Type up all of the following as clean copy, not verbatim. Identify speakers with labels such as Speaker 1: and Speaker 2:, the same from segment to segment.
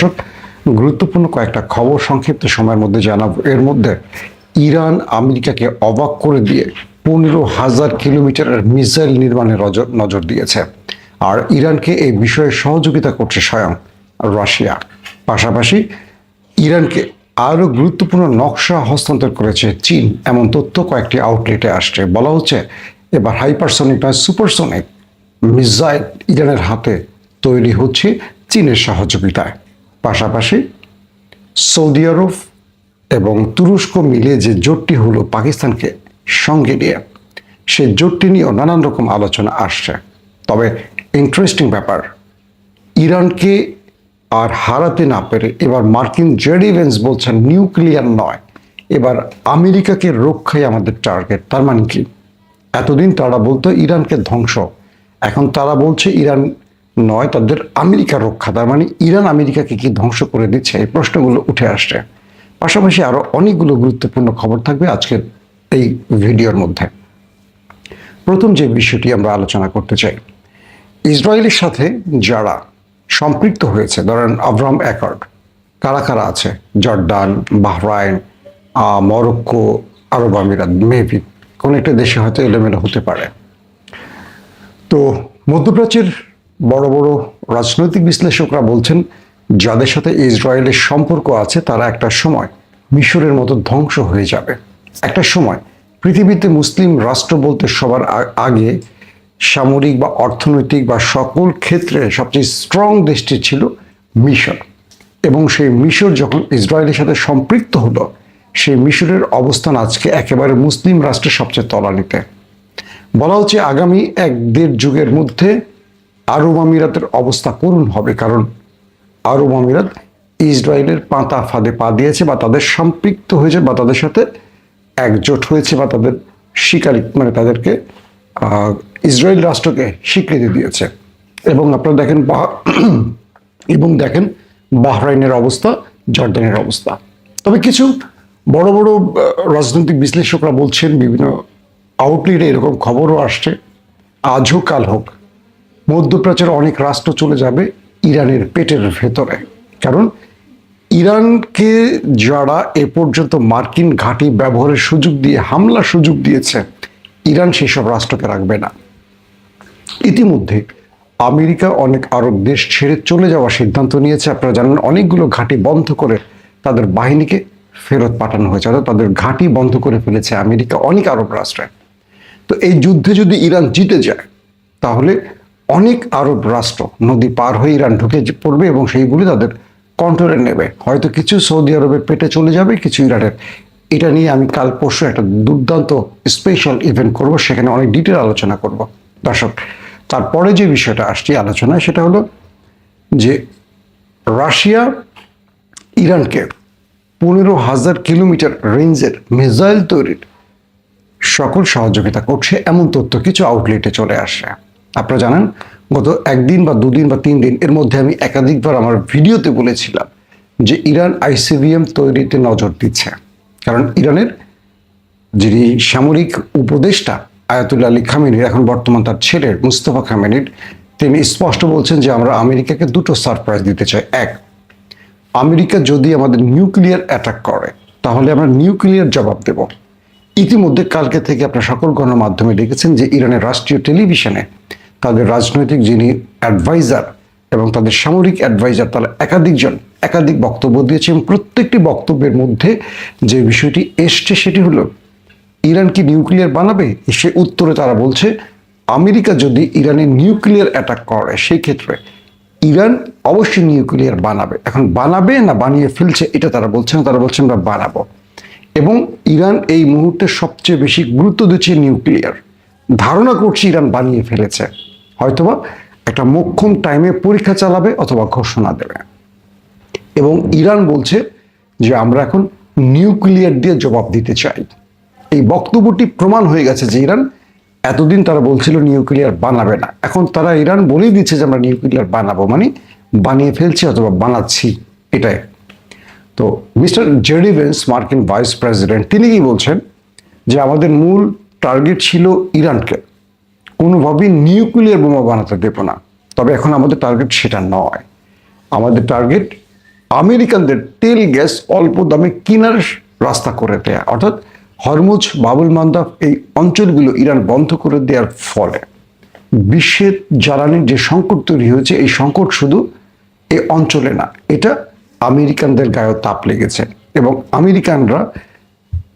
Speaker 1: দর্শক, গুরুত্বপূর্ণ কয়েকটা খবর সংক্ষিপ্ত সময়ের মধ্যে জানাবো। এর মধ্যে ইরান আমেরিকাকে অবাক করে দিয়ে 15,000 কিলোমিটারের মিসাইল নির্মাণে নজর দিয়েছে। আর ইরানকে এই বিষয়ে সহযোগিতা করছে স্বয়ং রাশিয়া। পাশাপাশি ইরানকে আরও গুরুত্বপূর্ণ নকশা হস্তান্তর করেছে চীন, এমন তথ্য কয়েকটি আউটলেটে আসছে। বলা হচ্ছে এবার হাইপারসনিক নয়, সুপারসনিক মিসাইল ইরানের হাতে তৈরি হচ্ছে চীনের সহযোগিতায়। পাশাপাশি সৌদি আরব এবং তুরস্ক মিলিয়ে যে জোটটি হলো পাকিস্তানকে সঙ্গে নিয়ে, সেই জোটটি নিয়েও নানান রকম আলোচনা আসছে। তবে ইন্টারেস্টিং ব্যাপার, ইরানকে আর হারাতে না পেরে এবার মার্কিন জেডি ভেন্স বলছেন নিউক্লিয়ার নয়, এবার আমেরিকাকে রক্ষাই আমাদের টার্গেট। তার মানে কি? এতদিন তারা বলতো ইরানকে ধ্বংস, এখন তারা বলছে ইরান নয়, তাদের আমেরিকা রক্ষা। তার মানে ইরান আমেরিকাকে কি ধ্বংস করে দিচ্ছে? এই প্রশ্নগুলো উঠে আসছে। পাশাপাশি আরো অনেকগুলো গুরুত্বপূর্ণ খবর থাকবে আজকের এই ভিডিওর মধ্যে। প্রথম যে বিষয়টি আমরা আলোচনা করতে চাই, ইসরায়েলের সাথে যারা সম্পৃক্ত হয়েছে, ধরেন আব্রাহাম অ্যাকর্ড, কারা কারা আছে? জর্ডান, বাহরাইন, মরক্কো, আরব আমিরাত, মেবি কোন একটা দেশে হয়তো এলোমেলো হতে পারে। তো মধ্যপ্রাচ্যের বড় বড় রাজনৈতিক বিশ্লেষকরা বলছেন যাদের সাথে ইসরায়েলের সম্পর্ক আছে তারা একটা সময় মিশরের মতো ধ্বংস হয়ে যাবে। একটা সময় পৃথিবীতে মুসলিম রাষ্ট্র বলতে সবার আগে সামরিক বা অর্থনৈতিক বা সকল ক্ষেত্রে সবচেয়ে স্ট্রং দেশটি ছিল মিশর। এবং সেই মিশর যখন ইসরায়েলের সাথে সম্পৃক্ত হলো, সেই মিশরের অবস্থান আজকে একেবারে মুসলিম রাষ্ট্রের সবচেয়ে তলানিতে। বলা হচ্ছে আগামী 1-1.5 যুগের মধ্যে আরব আমিরাতের অবস্থা করুণ হবে, কারণ আরব আমিরাত ইসরায়েলের পাতা ফাঁদে পা দিয়েছে, বা তাদের সম্পৃক্ত হয়েছে, বা তাদের সাথে একজোট হয়েছে, বা তাদের স্বীকারী মানে তাদেরকে ইসরায়েল রাষ্ট্রকে স্বীকৃতি দিয়েছে। এবং আপনারা দেখেন দেখেন বাহরাইনের অবস্থা, জর্ডানের অবস্থা। তবে কিছু বড় বড় রাজনৈতিক বিশ্লেষকরা বলছেন, বিভিন্ন আউটলেটে এরকম খবরও আসছে, আজ হোক কাল হোক মধ্যপ্রাচ্যের অনেক রাষ্ট্র চলে যাবে ইরানের পেটের ভেতরে। কারণ ইরানকে যারা এ পর্যন্ত মার্কিন ঘাঁটি ব্যবহারের সুযোগ দিয়ে হামলার সুযোগ দিয়েছে, ইরান সেসব রাষ্ট্রকে রাখবে না। ইতিমধ্যে আমেরিকা অনেক আরব দেশ ছেড়ে চলে যাওয়ার সিদ্ধান্ত নিয়েছে। আপনারা জানেন অনেকগুলো ঘাঁটি বন্ধ করে তাদের বাহিনীকে ফেরত পাঠানো হয়েছে, অর্থাৎ তাদের ঘাঁটি বন্ধ করে ফেলেছে আমেরিকা অনেক আরব রাষ্ট্রে। তো এই যুদ্ধে যদি ইরান জিতে যায়, তাহলে অনেক আরব রাষ্ট্র নদী পার হয়ে ইরান ঢুকে পড়বে এবং সেইগুলি তাদের কন্ট্রোলে নেবে। হয়তো কিছু সৌদি আরবের পেটে চলে যাবে, কিছু ইরানের। এটা নিয়ে আমি কাল পরশু একটা দুর্দান্ত স্পেশাল ইভেন্ট করব, সেখানে অনেক ডিটেল আলোচনা করব দর্শক। তারপরে যে বিষয়টা আসছে আলোচনায়, সেটা হলো যে রাশিয়া ইরানকে 15,000 কিলোমিটার রেঞ্জের মিসাইল তৈরির সকল সহযোগিতা করছে, এমন তথ্য কিছু আউটলেটে চলে আসে। আপনারা জানেন গত 1 দিন বা 2 দিন বা 3 দিন এর মধ্যে আমি একাধিকবার আমার ভিডিওতে বলেছিলাম যে ইরান আইসিবিএম তৈরিতে নজর দিচ্ছে। কারণ ইরানের যিনি সামরিক উপদেষ্টা আয়াতুল্লাহ আলী খামেনি, এখন বর্তমান তার ছেলে মুস্তফা খামেনির, তিনি স্পষ্ট বলছেন যে আমরা আমেরিকাকে দুটো সারপ্রাইজ দিতে চাই। এক, আমেরিকা যদি আমাদের নিউক্লিয়ার অ্যাটাক করে তাহলে আমরা নিউক্লিয়ার জবাব দেব। ইতিমধ্যে কালকে থেকে আপনার সকল গণমাধ্যমে দেখেছেন যে ইরানের রাষ্ট্রীয় টেলিভিশনে তাদের রাজনৈতিক যিনি অ্যাডভাইজার এবং তাদের সামরিক অ্যাডভাইজার, তারা একাধিক বক্তব্য দিয়েছে, এবং প্রত্যেকটি বক্তব্যের মধ্যে যে বিষয়টি এসছে সেটি হলো ইরান কি নিউক্লিয়ার বানাবে? সে উত্তরে তারা বলছে আমেরিকা যদি ইরানের নিউক্লিয়ার অ্যাটাক করে সেই ক্ষেত্রে ইরান অবশ্যই নিউক্লিয়ার বানাবে। এখন বানাবে না বানিয়ে ফেলছে এটা তারা বলছে না, তারা বলছে আমরা বানাবো। এবং ইরান এই মুহূর্তে সবচেয়ে বেশি গুরুত্ব দিচ্ছে নিউক্লিয়ার। ধারণা করছি ইরান বানিয়ে ফেলেছে, হয়তোবা একটা মোক্ষম টাইমে পরীক্ষা চালাবে অথবা ঘোষণা দেবে। এবং ইরান বলছে যে আমরা এখন নিউক্লিয়ার দিয়ে জবাব দিতে চাই। এই বক্তব্যটি প্রমাণ হয়ে গেছে যে ইরান এতদিন তারা বলছিল নিউক্লিয়ার বানাবে না, এখন তারা ইরান বলেই দিচ্ছে যে আমরা নিউক্লিয়ার বানাবো, মানে বানিয়ে ফেলছি অথবা বানাচ্ছি, এটাই। তো মিস্টার জেডি ভেন্স, মার্কিন ভাইস প্রেসিডেন্ট, তিনি কি বলছেন যে আমাদের মূল টার্গেট ছিল ইরানকে কোনোভাবেই নিউক্লিয়ার বোমা বানাতে দেব না। তবে এখন আমাদের টার্গেট সেটা নয়, আমাদের টার্গেট আমেরিকানদের তেল গ্যাস অল্প দামে কেনার রাস্তা করে দেয়া, অর্থাৎ হরমুজ, বাবুল মান্দাব এই অঞ্চলগুলো ইরান বন্ধ করে দেওয়ার ফলে বিশ্বের জ্বালানির যে সংকট তৈরি হয়েছে, এই সংকট শুধু এই অঞ্চলে না, এটা আমেরিকানদের গায়েও তাপ লেগেছে এবং আমেরিকানরা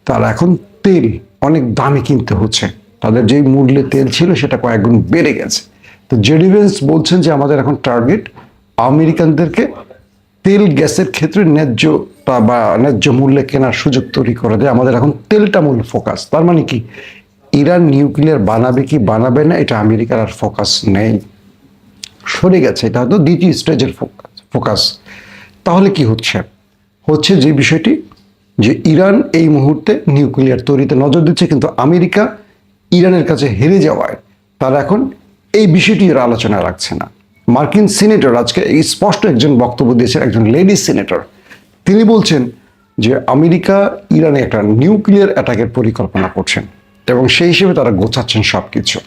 Speaker 1: তারা এখন তেল অনেক দামে কিনতে হচ্ছে। তাদের যেই মূল্যে তেল ছিল সেটা কয়েকগুণ বেড়ে গেছে। তো জেডি ভেন্স বলছেন যে আমাদের এখন টার্গেট আমেরিকানদেরকে তেল গ্যাসের ক্ষেত্রে ন্যায্যতা বা ন্যায্য মূল্যে কেনার সুযোগ তৈরি করে দেয়। আমাদের এখন তেলটা মূল ফোকাস। তার মানে কি, ইরান নিউক্লিয়ার বানাবে কি বানাবে না এটা আমেরিকার আর ফোকাস নেই, সরে গেছে। এটা হয়তো দ্বিতীয় স্টেজের ফোকাস। তাহলে কি হচ্ছে হচ্ছে যে বিষয়টি, যে ইরান এই মুহূর্তে নিউক্লিয়ার তৈরিতে নজর দিচ্ছে, কিন্তু আমেরিকা ইরানের কাছে হেরে যাওয়ায় তারা এখন এই বিষয়টি এর আলোচনা রাখছে না। মার্কিন সিনেটর আজকে এই স্পষ্ট একজন বক্তব্য দিয়েছেন, একজন লেডি সিনেটর। তিনি বলছেন যে আমেরিকা ইরানে একটা নিউক্লিয়ার অ্যাটাকের পরিকল্পনা করছেন এবং সেই হিসেবে তারা গোছাচ্ছেন সব কিছু।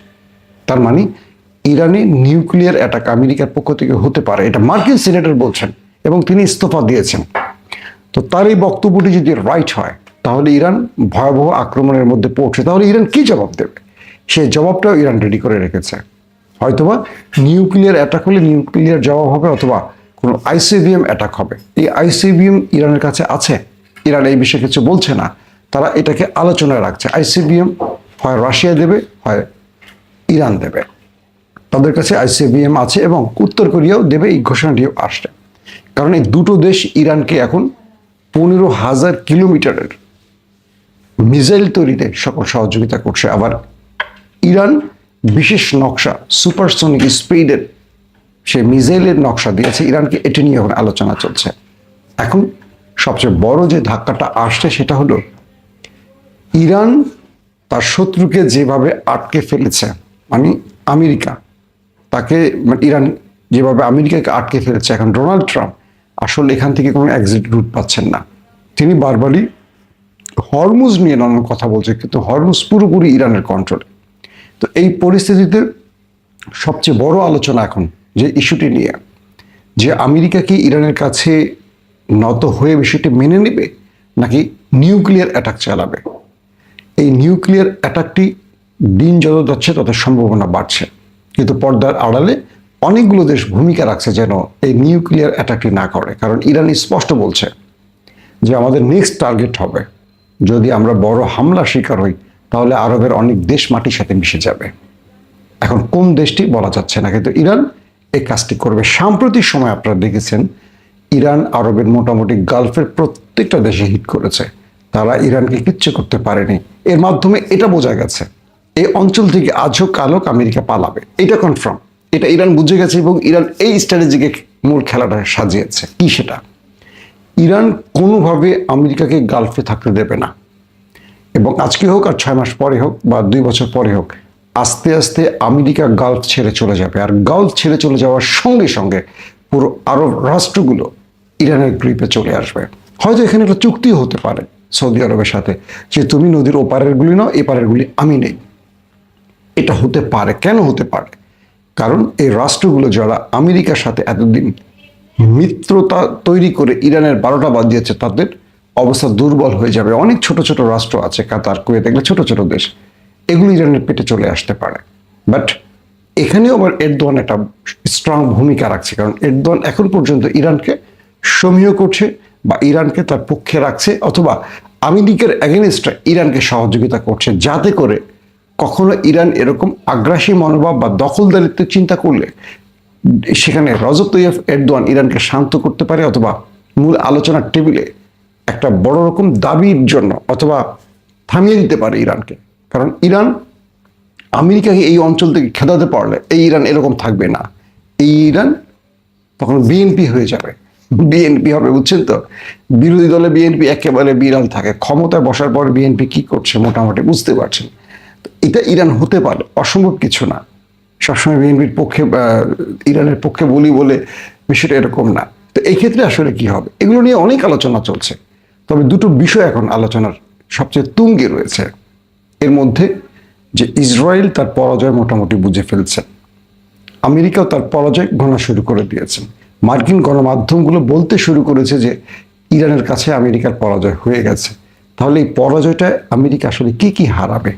Speaker 1: তার মানে ইরানে নিউক্লিয়ার অ্যাটাক আমেরিকার পক্ষ থেকে হতে পারে, এটা মার্কিন সিনেটর বলছেন এবং তিনি ইস্তফা দিয়েছেন। তো তার এই বক্তব্যটি যদি রাইট হয় তাহলে ইরান ভয়াবহ আক্রমণের মধ্যে পড়ছে। তাহলে ইরান কি জবাব দেবে? সেই জবাবটাও ইরান রেডি করে রেখেছে। হয়তোবা নিউক্লিয়ার অ্যাটাক হলে নিউক্লিয়ার জবাব হবে, অথবা কোনো আইসিবিএম অ্যাটাক হবে। এই আইসিবিএম ইরানের কাছে আছে, ইরান এই বিষয়ে কিছু বলছে না, তারা এটাকে আলোচনায় রাখছে। আইসিবিএম হয় রাশিয়া দেবে, হয় ইরান দেবে। তাদের কাছে আইসিবিএম আছে এবং উত্তর কোরিয়াও দেবে, এই ঘোষণাটিও আসছে। কারণ এই দুটো দেশ ইরানকে এখন 15,000 কিলোমিটারের মিসাইল তৈরিতে সকল সহযোগিতা করছে। আবার ইরান বিশেষ নকশা, সুপারসনিক স্পিডের সে মিসাইলের নকশা দিয়েছে ইরানকে, এটি নিয়ে এখন আলোচনা চলছে। এখন সবচেয়ে বড় যে ধাক্কাটা আসছে সেটা হলো ইরান তার শত্রুকে যেভাবে আটকে ফেলেছে, মানে আমেরিকা তাকে, মানে ইরান যেভাবে আমেরিকাকে আটকে ফেলেছে, এখন ডোনাল্ড ট্রাম্প আসলে এখান থেকে কোনো এক্সিট রুট পাচ্ছেন না। তিনি বারবারই হরমুজ নিয়ে নানান কথা বলছে, কিন্তু হরমুজ পুরোপুরি ইরানের কন্ট্রোলে। তো এই পরিস্থিতিতে সবচেয়ে বড় আলোচনা এখন যে ইস্যুটি নিয়ে, যে আমেরিকা কি ইরানের কাছে নত হয়ে বিষয়টি মেনে নেবে নাকি নিউক্লিয়ার অ্যাটাক চালাবে। এই নিউক্লিয়ার অ্যাটাকটি দিন যত যাচ্ছে তত সম্ভাবনা বাড়ছে, কিন্তু পর্দার আড়ালে অনেকগুলো দেশ ভূমিকা রাখছে যেন এই নিউক্লিয়ার অ্যাটাকটি না করে। কারণ ইরান স্পষ্ট বলছে যে আমাদের নেক্সট টার্গেট হবে, যদি আমরা বড় হামলা শিকার হই তাহলে আরবের অনেক দেশ মাটির সাথে মিশে যাবে। এখন কোন দেশটি বলা যাচ্ছে না, কিন্তু ইরান এই কাজটি করবে। সাম্প্রতিক সময় আপনারা দেখেছেন ইরান আরবের মোটামুটি গালফের প্রত্যেকটা দেশে হিট করেছে, তারা ইরানকে কিচ্ছু করতে পারেনি। এর মাধ্যমে এটা বোঝা গেছে এই অঞ্চল থেকে আজ হোক কাল হোক আমেরিকা পালাবে, এটা কনফার্ম। এটা ইরান বুঝে গেছে এবং ইরান এই স্ট্র্যাটেজিকে মূল খেলাটা সাজিয়েছে। কি সেটা? ইরান কোনোভাবে আমেরিকাকে গালফে থাকতে দেবে না, এবং আজকে হোক আর 6 মাস পরে হোক বা 2 বছর পরে হোক, আস্তে আস্তে আমেরিকা গালফ ছেড়ে চলে যাবে। আর গালফ ছেড়ে চলে যাওয়ার সঙ্গে সঙ্গে পুরো আরব রাষ্ট্রগুলো ইরানের গ্রিপে চলে আসবে। হয়তো এখানে একটা চুক্তিও হতে পারে সৌদি আরবের সাথে, যে তুমি নদীর ওপারের গুলি নাও, এপারের গুলি আমি নেই। এটা হতে পারে। কেন হতে পারে? কারণ এই রাষ্ট্রগুলো যারা আমেরিকার সাথে এতদিন মিত্রতা তৈরি করে ইরানের 12টা বাজিয়েছে, তাদের অবস্থা দুর্বল হয়ে যাবে। অনেক ছোট ছোট রাষ্ট্র আছে, কাতার, কুয়েত, এগুলো ছোট ছোট দেশ, এগুলো ইরানের পেটে চলে আসতে পারে। বাট এখানেও আবার এরদোয়ান একটা স্ট্রং ভূমিকা রাখছে, কারণ এরদোয়ান এখন পর্যন্ত ইরানকে সমীহ করছে বা ইরানকে তার পক্ষে রাখছে, অথবা আমেরিকার এগেনস্টে ইরানকে সহযোগিতা করছে, যাতে করে কখনো ইরান এরকম আগ্রাসী মনোভাব বা দখলদারিত্বের চিন্তা করলে সেখানে রজব তৈয়ব এরদোয়ান ইরানকে শান্ত করতে পারে, অথবা মূল আলোচনার টেবিলে একটা বড় রকম দাবির জন্য অথবা থামিয়ে দিতে পারে ইরানকে। কারণ ইরান আমেরিকাকে এই অঞ্চল থেকে খেদাতে পারলে এই ইরান এরকম থাকবে না, এই ইরান তখন বিএনপি হয়ে যাবে। বিএনপি হবে, বুঝছেন তো? বিরোধী দলে বিএনপি একেবারে বিড়াল থাকে, ক্ষমতায় বসার পর বিএনপি কি করছে মোটামুটি বুঝতে পারছেন। এটা ইরান হতে পারে, অসম্ভব কিছু না। সবসময় বিএনপির পক্ষে ইরানের পক্ষে বলি বলে বিষয়টা এরকম না। তো এই ক্ষেত্রে আসলে কি হবে, এগুলো নিয়ে অনেক আলোচনা চলছে। তবে দুটো বিষয় এখন আলোচনার সবচেয়ে তুঙ্গে রয়েছে। এর মধ্যে যে ইসরায়েল তার পরাজয় মোটামুটি বুঝে ফেলছে, আমেরিকাও তার পরাজয় ঘোষণা শুরু করে দিয়েছেন। মার্কিন গণমাধ্যমগুলো বলতে শুরু করেছে যে ইরানের কাছে আমেরিকার পরাজয় হয়ে গেছে। তাহলে এই পরাজয়টায় আমেরিকা আসলে কি কি হারাবে?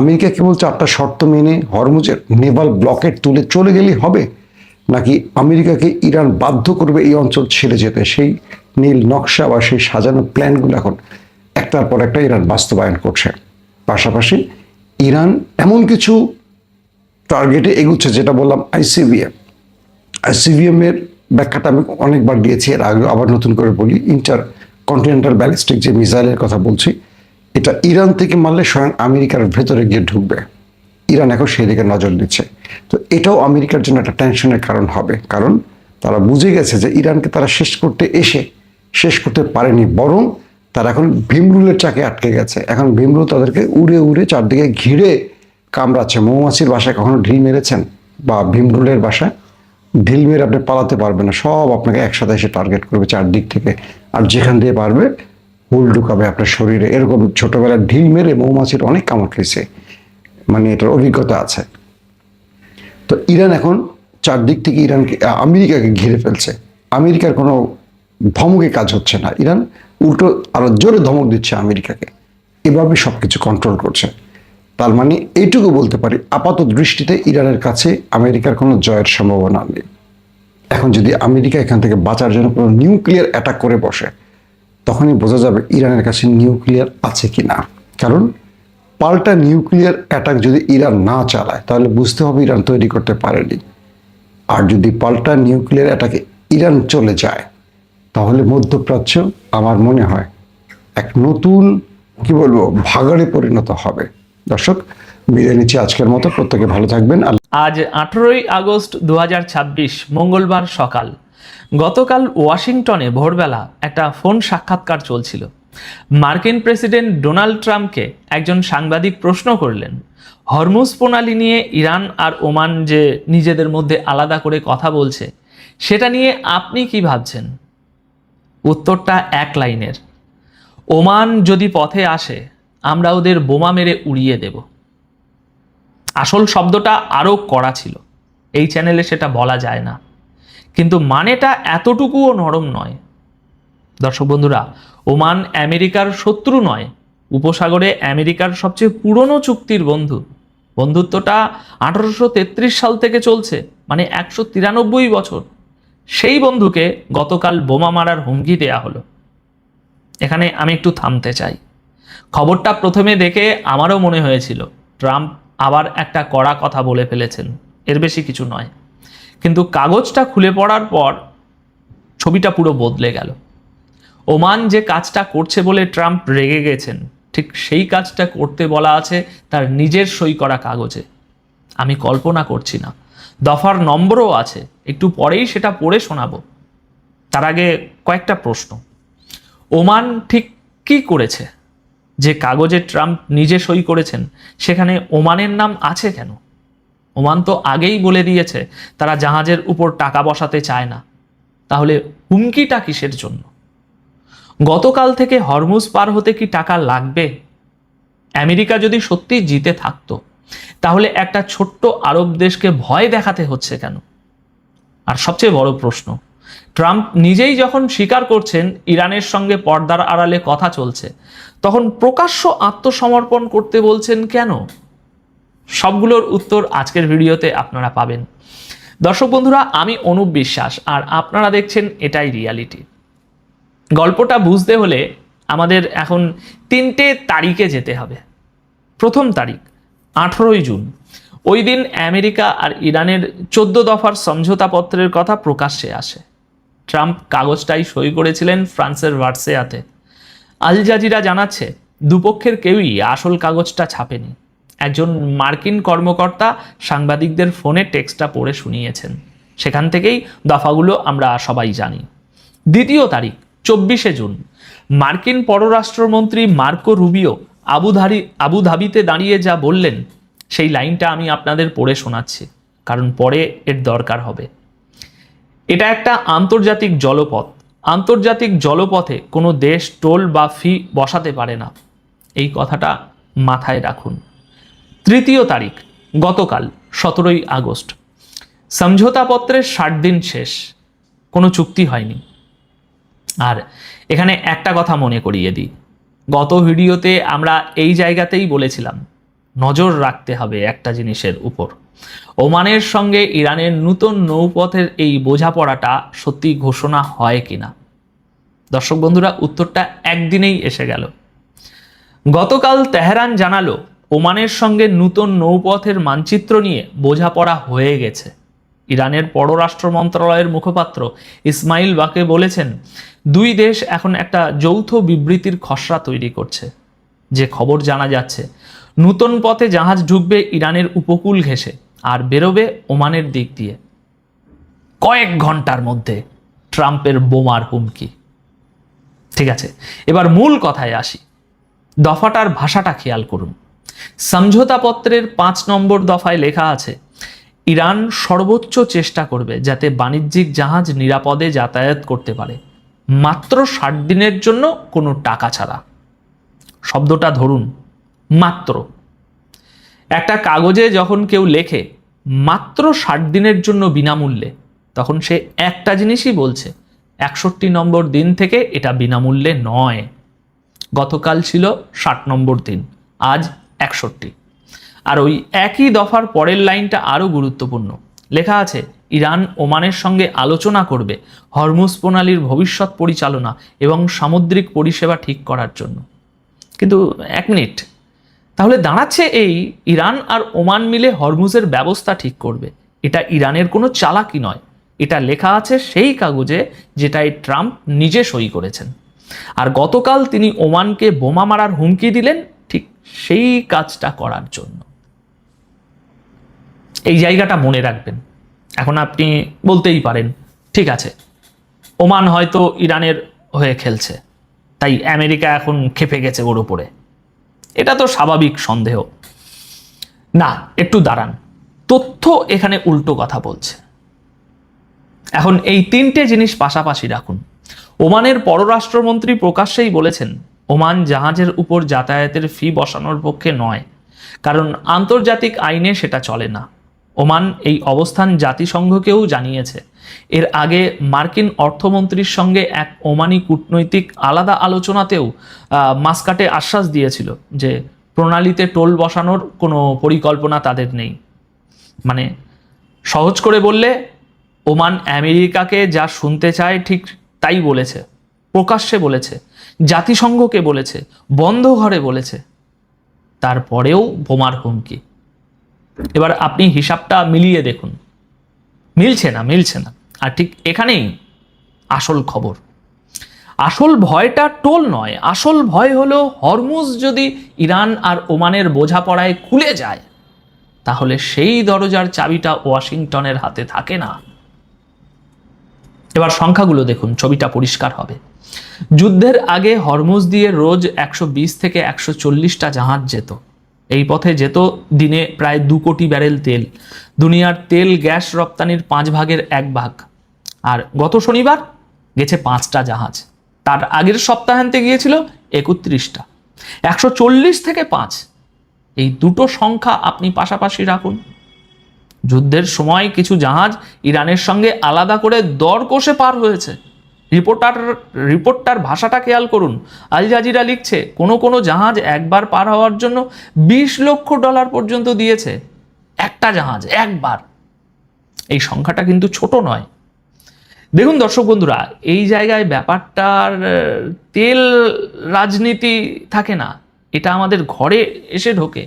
Speaker 1: আমেরিকা কেবল 4টা শর্ত মেনে হরমুজের নেভাল ব্লকেট তুলে চলে গেলেই হবে, নাকি আমেরিকাকে ইরান বাধ্য করবে এই অঞ্চল ছেড়ে যেতে? সেই নীল নকশা বা সেই সাজানো প্ল্যানগুলো এখন একটার পর একটা ইরান বাস্তবায়ন করছে। পাশাপাশি ইরান এমন কিছু টার্গেটে এগুচ্ছে, যেটা বললাম আইসিবিএম এর ব্যাখ্যাটা আমি অনেকবার দিয়েছি এর আগে, আবার নতুন করে বলি। ইন্টার কন্টিনেন্টাল ব্যালিস্টিক যে মিসাইলের কথা বলছি, এটা ইরান থেকে মারলে স্বয়ং আমেরিকার ভেতরে গিয়ে ঢুকবে। ইরান এখন সেদিকে নজর দিচ্ছে। তো এটাও আমেরিকার জন্য একটা টেনশনের কারণ হবে, কারণ তারা বুঝে গেছে যে ইরানকে তারা শেষ করতে পারেনি, বরং তারা এখন ভীমরুলের চাকে আটকে গেছে। এখন ভীমরুল তাদেরকে উড়ে উড়ে চারদিকে ঘিরে কামড়াচ্ছে। মৌমাছির বাসায় কখনো ঢিল মেরেছেন? বা ভীমরুলের বাসায় ঢিল মেরে আপনি পালাতে পারবেন না, সব আপনাকে একসাথে এসে টার্গেট করবে চারদিক থেকে, আর যেখান দিয়ে পারবে হুল ঢুকাবে আপনার শরীরে। এরকম ছোটবেলায় ঢিল মেরে মৌমাছির অনেক কামড় খেয়েছে, মানে এটার অভিজ্ঞতা আছে। তো ইরান এখন চারদিক থেকে আমেরিকাকে ঘিরে ফেলছে। আমেরিকার কোনো ধমকে কাজ হচ্ছে না, ইরান উল্টো আরো জোরে ধমক দিচ্ছে আমেরিকাকে। এভাবে সবকিছু কন্ট্রোল করছে। তার মানে এইটুকু বলতে পারি, আপাত দৃষ্টিতে ইরানের কাছে আমেরিকার কোনো জয়ের সম্ভাবনা নেই। এখন যদি আমেরিকা এখান থেকে বাঁচার জন্য কোনো নিউক্লিয়ার অ্যাটাক করে বসে, তখনই বোঝা যাবে ইরানের কাছে নিউক্লিয়ার আছে কি না। কারণ পাল্টা নিউক্লিয়ার অ্যাটাক যদি ইরান না চালায়, তাহলে বুঝতে হবে ইরান তৈরি করতে পারেনি। আর যদি পাল্টা নিউক্লিয়ার অ্যাটাকে ইরান চলে যায়, তাহলে মধ্যপ্রাচ্য আমার মনে হয় এক নতুন ভাগাড়ে পরিণত হবে। দর্শক, বিদায় নিচ্ছি আজকের মতো। প্রত্যেকে ভালো থাকবেন।
Speaker 2: আজ 18ই আগস্ট 2026 মঙ্গলবার সকাল। গতকাল ওয়াশিংটনে ভোরবেলা একটা ফোন সাক্ষাৎকার চলছিল। মার্কিন প্রেসিডেন্ট ডোনাল্ড ট্রাম্পকে একজন সাংবাদিক প্রশ্ন করলেন, হরমুজ প্রণালী নিয়ে ইরান আর ওমান যে নিজেদের মধ্যে আলাদা করে কথা বলছে, সেটা নিয়ে আপনি কি ভাবছেন? উত্তরটা এক লাইনের, ওমান যদি পথে আসে আমরা ওদের বোমা মেরে উড়িয়ে দেব। আসল শব্দটা আরও কড়া ছিল, এই চ্যানেলে সেটা বলা যায় না, কিন্তু মানেটা এতটুকুও নরম নয়। দর্শক বন্ধুরা, ওমান আমেরিকার শত্রু নয়, উপসাগরে আমেরিকার সবচেয়ে পুরনো চুক্তির বন্ধু। বন্ধুত্বটা 1833 সাল থেকে চলছে, মানে 193 বছর। সেই বন্ধুকে গতকাল বোমা মারার হুমকি দেয়া হলো। এখানে আমি একটু থামতে চাই। খবরটা প্রথমে দেখে আমারও মনে হয়েছিল ট্রাম্প আবার একটা কড়া কথা বলে ফেলেছেন, এর বেশি কিছু নয়। কিন্তু কাগজটা খুলে পড়ার পর ছবিটা পুরো বদলে গেল। ওমান যে কাজটা করছে বলে ট্রাম্প রেগে গেছেন, ঠিক সেই কাজটা করতে বলা আছে তার নিজের সই করা কাগজে। আমি কল্পনা করছি না, দফার নম্বরও আছে, একটু পরেই সেটা পড়ে শোনাবো। তার আগে কয়েকটা প্রশ্ন। ওমান ঠিক কি করেছে যে কাগজে ট্রাম্প নিজে সই করেছেন সেখানে ওমানের নাম আছে কেন? ওমান তো আগেই বলে দিয়েছে তারা জাহাজের উপর টাকা বসাতে চায় না। তাহলে হুমকিটা কিসের জন্য? গতকাল থেকে হরমুজ পার হতে কি টাকা লাগবে? আমেরিকা যদি সত্যি জিতে থাকতো, তাহলে একটা ছোট্ট আরব দেশকে ভয় দেখাতে হচ্ছে কেন? আর সবচেয়ে বড় প্রশ্ন, ট্রাম্প নিজেই যখন স্বীকার করছেন ইরানের সঙ্গে পর্দার আড়ালে কথা চলছে, তখন প্রকাশ্য আত্মসমর্পণ করতে বলছেন কেন? সবগুলোর উত্তর আজকের ভিডিওতে আপনারা পাবেন। দর্শক বন্ধুরা, আমি অনুপ বিশ্বাস, আর আপনারা দেখছেন এটাই রিয়ালিটি। গল্পটা বুঝতে হলে আমাদের এখন 3টে তারিখে যেতে হবে। প্রথম তারিখ 18ই জুন। ওই দিন আমেরিকা আর ইরানের 14 দফার সমঝোতাপত্রের কথা প্রকাশ্যে আসে। ট্রাম্প কাগজটাই সই করেছিলেন ফ্রান্সের ভার্সেয়াতে। আল জাজিরা জানাচ্ছে দুপক্ষের কেউই আসল কাগজটা ছাপেনি। একজন মার্কিন কর্মকর্তা সাংবাদিকদের ফোনে টেক্সটটা পড়ে শুনিয়েছেন। সেখান থেকেই দফাগুলো আমরা সবাই জানি। দ্বিতীয় তারিখ 24শে জুন। মার্কিন পররাষ্ট্রমন্ত্রী মার্কো রুবিও আবুধাবিতে দাঁড়িয়ে যা বললেন, সেই লাইনটা আমি আপনাদের পড়ে শোনাচ্ছি, কারণ পরে এর দরকার হবে। এটা একটা আন্তর্জাতিক জলপথ। আন্তর্জাতিক জলপথে কোনো দেশ টোল বা ফি বসাতে পারে না, এই কথাটা মাথায় রাখুন। তৃতীয় তারিখ গতকাল 17ই আগস্ট। সমঝোতাপত্রের 60 দিন শেষ। কোনো চুক্তি হয়নি। আর এখানে একটা কথা মনে করিয়ে দিই, গত ভিডিওতে আমরা এই জায়গাতেই বলেছিলাম নজর রাখতে হবে একটা জিনিসের উপর, ওমানের সঙ্গে ইরানের নতুন নৌপথের এই বোঝাপড়াটা সত্যি ঘোষণা হয় কিনা। দর্শক বন্ধুরা, উত্তরটা একদিনেই এসে গেল। গতকাল তেহরান জানালো ওমানের সঙ্গে নতুন নৌপথের মানচিত্র নিয়ে বোঝাপড়া হয়ে গেছে। ইরানের পররাষ্ট্র মন্ত্রণালয়ের মুখপাত্র ইসমাইল বাকে বলেছেন, দুই দেশ এখন একটা যৌথ বিবৃতির খসড়া তৈরি করছে। যে খবর জানা যাচ্ছে, নতুন পথে জাহাজ ঢুকবে ইরানের উপকূল ঘেঁষে আর বেরোবে ওমানের দিক দিয়ে। কয়েক ঘন্টার মধ্যে ট্রাম্পের বোমার হুমকি। ঠিক আছে, এবার মূল কথায় আসি। দফাটার ভাষাটা খেয়াল করুন। সমঝোতাপত্রের 5 নম্বর দফায় লেখা আছে, ইরান সর্বোচ্চ চেষ্টা করবে যাতে বাণিজ্যিক জাহাজ নিরাপদে যাতায়াত করতে পারে, মাত্র 60 দিনের জন্য কোনো টাকা ছাড়া। শব্দটা ধরুন, মাত্র। একটা কাগজে যখন কেউ লেখে মাত্র 60 দিনের জন্য বিনামূল্যে, তখন সে একটা জিনিসই বলছে, 61 নম্বর দিন থেকে এটা বিনামূল্যে নয়। গতকাল ছিল 60 নম্বর দিন, আজ 61। আর ওই একই দফার পরের লাইনটা আরও গুরুত্বপূর্ণ। লেখা আছে, ইরান ওমানের সঙ্গে আলোচনা করবে হরমুজ প্রণালীর ভবিষ্যৎ পরিচালনা এবং সামুদ্রিক পরিষেবা ঠিক করার জন্য। কিন্তু এক মিনিট, তাহলে দাঁড়াচ্ছে এই, ইরান আর ওমান মিলে হরমুজের ব্যবস্থা ঠিক করবে। এটা ইরানের কোনো চালাকি নয়, এটা লেখা আছে সেই কাগজে যেটাই ট্রাম্প নিজে সই করেছেন। আর গতকাল তিনি ওমানকে বোমা মারার হুমকি দিলেন ঠিক সেই কাজটা করার জন্য। এই জায়গাটা মনে রাখবেন। এখন আপনি বলতেই পারেন, ঠিক আছে, ওমান হয়তো ইরানের হয়ে খেলছে, তাই আমেরিকা এখন ক্ষেপে গেছে ওর উপরে। এটা তো স্বাভাবিক সন্দেহ। না, একটু দাঁড়ান, তথ্য এখানে উল্টো কথা বলছে। এখন এই 3টে জিনিস পাশাপাশি রাখুন। ওমানের পররাষ্ট্রমন্ত্রী প্রকাশ্যেই বলেছেন, ওমান জাহাজের উপর যাতায়াতের ফি বসানোর পক্ষে নয়, কারণ আন্তর্জাতিক আইনে সেটা চলে না। ওমান এই অবস্থান জাতিসংঘকেও জানিয়েছে। এর আগে মার্কিন অর্থমন্ত্রীর সঙ্গে এক ওমানি কূটনৈতিক আলাদা আলোচনাতেও মাস্কাটে আশ্বাস দিয়েছিল যে প্রণালীতে টোল বসানোর কোনো পরিকল্পনা তাদের নেই। মানে সহজ করে বললে, ওমান আমেরিকাকে যা শুনতে চায় ঠিক তাই বলেছে, প্রকাশ্যে বলেছে, জাতিসংঘকে বলেছে, বন্ধ ঘরে বলেছে, তারপরেও বোমার হুমকি। এবার আপনি হিসাবটা মিলিয়ে দেখুন, মিলছে না। আর ঠিক এখানেই আসল খবর। আসল ভয়টা টোল নয়, আসল ভয় হলো হরমুজ যদি ইরান আর ওমানের বোঝাপড়ায় খুলে যায়, তাহলে সেই দরজার চাবিটা ওয়াশিংটনের হাতে থাকে না। এবার সংখ্যাগুলো দেখুন, ছবিটা পরিষ্কার হবে। যুদ্ধের আগে হরমুজ দিয়ে রোজ 120 থেকে 140টা জাহাজ যেত। এই পথে যেত দিনে প্রায় 2 কোটি ব্যারেল তেল, দুনিয়ার তেল গ্যাস রপ্তানির 5 ভাগের 1 ভাগ। আর গত শনিবার গেছে 5টা জাহাজ, তার আগের সপ্তাহান্তে গিয়েছিল 31টা। 140 থেকে 5, এই দুটো সংখ্যা আপনি পাশাপাশি রাখুন। যুদ্ধের সময় কিছু জাহাজ ইরানের সঙ্গে আলাদা করে দর কষে পার হয়েছে। রিপোর্টটার ভাষাটা খেয়াল করুন। আল জাজিরা লিখছে, কোনো জাহাজ একবার পার হওয়ার জন্য $20 লক্ষ পর্যন্ত দিয়েছে। একটা জাহাজ একবার। এই সংখ্যাটা কিন্তু ছোট নয়। দেখুন দর্শক বন্ধুরা, এই জায়গায় ব্যাপারটার তেল রাজনীতি থাকে না, এটা আমাদের ঘরে এসে ঢোকে।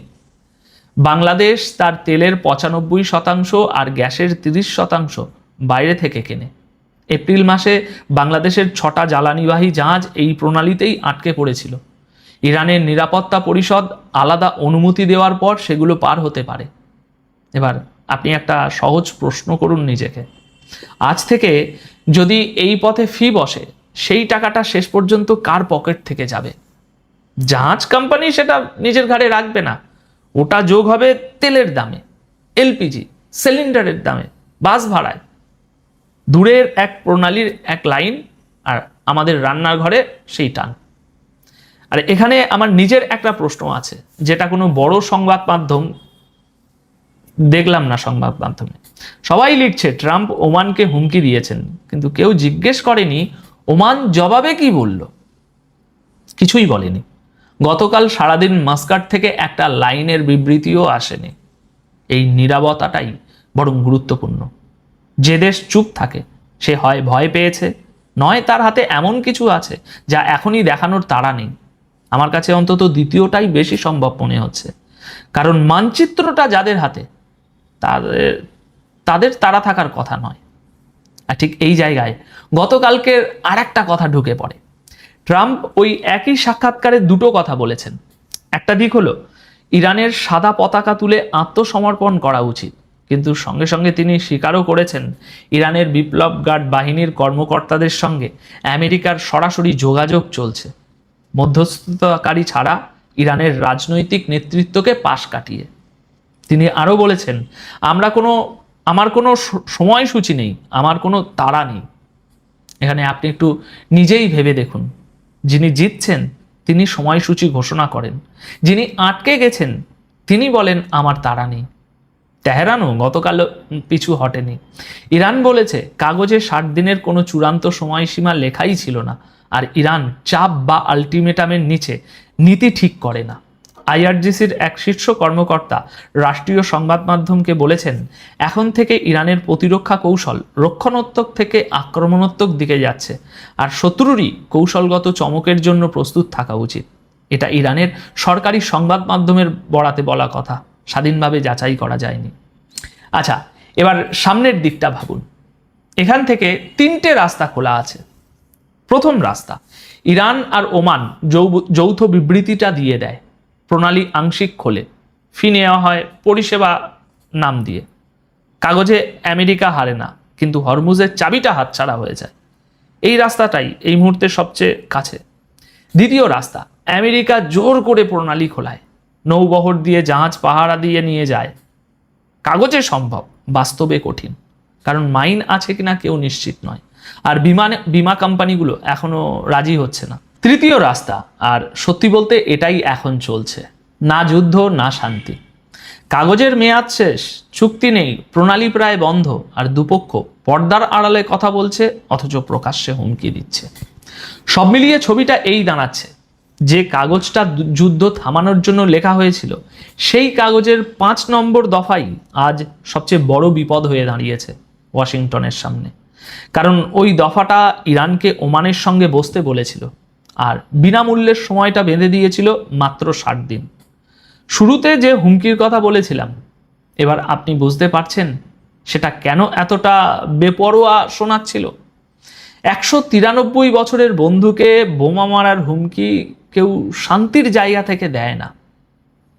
Speaker 2: বাংলাদেশ তার তেলের 95% আর গ্যাসের 30% বাইরে থেকে কেনে। এপ্রিল মাসে বাংলাদেশের 6টা জ্বালানিবাহী জাহাজ এই প্রণালীতেই আটকে পড়েছিল। ইরানের নিরাপত্তা পরিষদ আলাদা অনুমতি দেওয়ার পর সেগুলো পার হতে পারে। এবার আপনি একটা সহজ প্রশ্ন করুন নিজেকে, আজ থেকে যদি এই পথে ফি বসে, সেই টাকাটা শেষ পর্যন্ত কার পকেট থেকে যাবে? জাহাজ কোম্পানি সেটা নিজের ঘাড়ে রাখবে না, ওটা যোগ হবে তেলের দামে, এলপিজি সিলিন্ডারের দামে, বাস ভাড়ায়। দূরের এক প্রণালীর এক লাইন, আর আমাদের রান্নার ঘরে সেই টান। আর এখানে আমার নিজের একটা প্রশ্ন আছে, যেটা কোনো বড় সংবাদ মাধ্যম দেখলাম না সংবাদ মাধ্যমে। সবাই লিখছে ট্রাম্প ওমানকে হুমকি দিয়েছেন, কিন্তু কেউ জিজ্ঞেস করেনি ওমান জবাবে কি বলল। কিছুই বলেনি। গতকাল সারাদিন মাস্কাট থেকে একটা লাইনের বিবৃতিও আসেনি। এই নীরবতাটাই বরং গুরুত্বপূর্ণ। যে দেশ চুপ থাকে সে হয় ভয় পেয়েছে, নয় তার হাতে এমন কিছু আছে যা এখনই দেখানোর তাড়া নেই। আমার কাছে অন্তত দ্বিতীয়টাই বেশি সম্ভব মনে হচ্ছে, কারণ মানচিত্রটা যাদের হাতে তাদের তাদের তাড়া থাকার কথা নয়। আর ঠিক এই জায়গায় গতকালকের আর একটা কথা ঢুকে পড়ে। ট্রাম্প ওই একই সাক্ষাৎকারে দুটো কথা বলেছেন। একটা দিক হলো ইরানের সাদা পতাকা তুলে আত্মসমর্পণ করা উচিত, কিন্তু সঙ্গে সঙ্গে তিনি স্বীকারও করেছেন ইরানের বিপ্লব গার্ড বাহিনীর কর্মকর্তাদের সঙ্গে আমেরিকার সরাসরি যোগাযোগ চলছে, মধ্যস্থতাকারী ছাড়া ইরানের রাজনৈতিক নেতৃত্বকে পাশ কাটিয়ে। তিনি আরও বলেছেন, আমার কোনো সময়সূচি নেই, আমার কোনো তাড়া নেই। এখানে আপনি একটু নিজেই ভেবে দেখুন, যিনি জিতছেন তিনি সময়সূচি ঘোষণা করেন, যিনি আটকে গেছেন তিনি বলেন আমার তাড়া নেই। তেহরানও গতকাল পিছু হটেনি। ইরান বলেছে কাগজে 60 দিনের কোনো চূড়ান্ত সময়সীমা লেখাই ছিল না, আর ইরান চাপ বা আলটিমেটামের নিচে নীতি ঠিক করে না। আইআরজিসির এক শীর্ষ কর্মকর্তা রাষ্ট্রীয় সংবাদ মাধ্যমকে বলেছেন, এখন থেকে ইরানের প্রতিরক্ষা কৌশল রক্ষণাত্মক থেকে আক্রমণাত্মক দিকে যাচ্ছে, আর শত্রুরই কৌশলগত চমকের জন্য প্রস্তুত থাকা উচিত। এটা ইরানের সরকারি সংবাদ মাধ্যমের বরাতে বলা কথা, স্বাধীনভাবে যাচাই করা যায়নি। আচ্ছা, এবার সামনের দিকটা ভাবুন। এখান থেকে 3টে রাস্তা খোলা আছে। প্রথম রাস্তা, ইরান আর ওমান যৌথ বিবৃতিটা দিয়ে দেয়, প্রণালী আংশিক খোলে, ফি নেওয়া হয় পরিষেবা নাম দিয়ে। কাগজে আমেরিকা হারে না, কিন্তু হরমুজের চাবিটা হাতছাড়া হয়ে যায়। এই রাস্তাটাই এই মুহূর্তে সবচেয়ে কাছে। দ্বিতীয় রাস্তা, আমেরিকা জোর করে প্রণালী খোলায়, নৌবহর দিয়ে জাহাজ পাহারা দিয়ে নিয়ে যায়। কাগজে সম্ভব, বাস্তবে কঠিন, কারণ মাইন আছে কিনা কেউ নিশ্চিত নয়, আর বিমা কোম্পানিগুলো এখনো রাজি হচ্ছে না। তৃতীয় রাস্তা, আর সত্যি বলতে এটাই এখন চলছে, না যুদ্ধ না শান্তি। কাগজের মেয়াদ শেষ, চুক্তি নেই, প্রণালী প্রায় বন্ধ, আর দুপক্ষ পর্দার আড়ালে কথা বলছে অথচ প্রকাশ্যে হুমকি দিচ্ছে। সব মিলিয়ে ছবিটা এই দাঁড়াচ্ছে, যে কাগজটা যুদ্ধ থামানোর জন্য লেখা হয়েছিল সেই কাগজের 5 নম্বর দফাই আজ সবচেয়ে বড় বিপদ হয়ে দাঁড়িয়েছে ওয়াশিংটনের সামনে। কারণ ওই দফাটা ইরানকে ওমানের সঙ্গে বসতে বলেছিল, আর বিনামূল্যের সময়টা বেঁধে দিয়েছিল মাত্র 60 দিন। শুরুতে যে হুমকির কথা বলেছিলাম, এবার আপনি বুঝতে পারছেন সেটা কেন এতটা বেপরোয়া শোনাচ্ছিল। 193 বছরের বন্ধুকে বোমা মারার হুমকি কেউ শান্তির জায়গা থেকে দেয় না।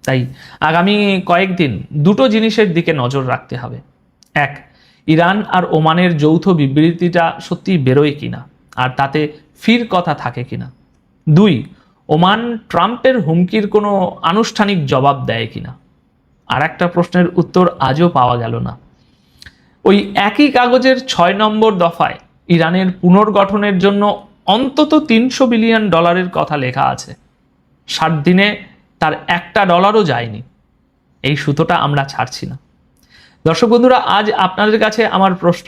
Speaker 2: তাই আগামী কয়েকদিন দুটো জিনিসের দিকে নজর রাখতে হবে। এক, ইরান আর ওমানের যৌথ বিবৃতিটা সত্যি বেরোয় কিনা, আর তাতে ফির কথা থাকে কিনা। 2, ওমান ট্রাম্পের হুমকির কোনো আনুষ্ঠানিক জবাব দেয় কিনা। আর একটা প্রশ্নের উত্তর আজও পাওয়া গেল না। ওই একই কাগজের 6 নম্বর দফায় ইরানের পুনর্গঠনের জন্য অন্তত $300 বিলিয়ন কথা লেখা আছে। 60 দিনে তার $1ও যায়নি। এই সুতোটা আমরা ছাড়ছি না। দর্শক বন্ধুরা, আজ আপনাদের কাছে আমার প্রশ্ন,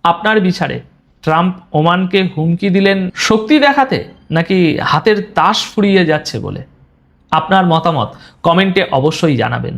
Speaker 2: আপনার বিচারে ট্রাম্প ওমানকে হুমকি দিলেন শক্তি দেখাতে, নাকি হাতের তাস ফুরিয়ে যাচ্ছে বলে? আপনার মতামত কমেন্টে অবশ্যই জানাবেন।